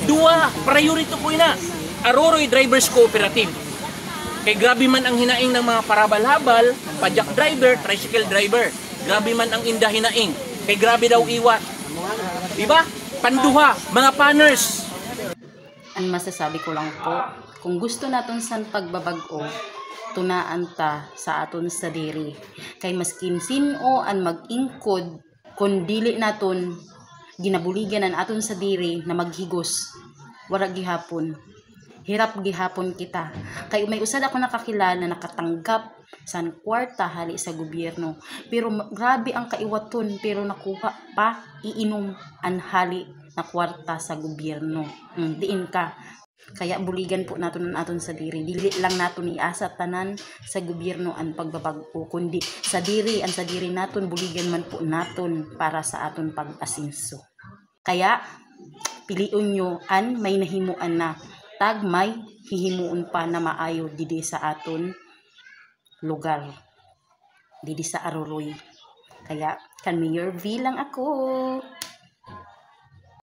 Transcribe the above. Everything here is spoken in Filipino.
Dua, priority ko na. Aroroy Drivers Cooperative. Kay grabe man ang hinaing ng mga parabal-habal, pajak driver, tricycle driver. Grabe man ang inda hinaing. Kay grabe daw iwat. Diba? Panduha, mga panners. Ang masasabi ko lang po, kung gusto naton san pagbabago, tunaan ta sa aton sa diri. Kay maskin sino ang mag-ingkod, kung dili naton ginabuligan ang aton sa diri na maghigos, wala gihapon. Hirap gihapon kita. Kay may usad ako nakakilala nakatanggap sa kwarta hali sa gobyerno. Pero grabe ang kaiwaton, pero nakuha pa iinom ang hali na kwarta sa gobyerno. Diin ka. Kaya buligan po naton ang aton sa diri. Dili lang naton iasa tanan sa gobyerno ang pagbabago, kundi sa diri, ang sa diri naton buligan man po naton para sa aton pag-asinso. Kaya piliun nyo an may nahimuan na tag may hihimuon pa na maayo didi sa aton lugar, didi sa Aroroy. Kaya kan Mayor V lang ako.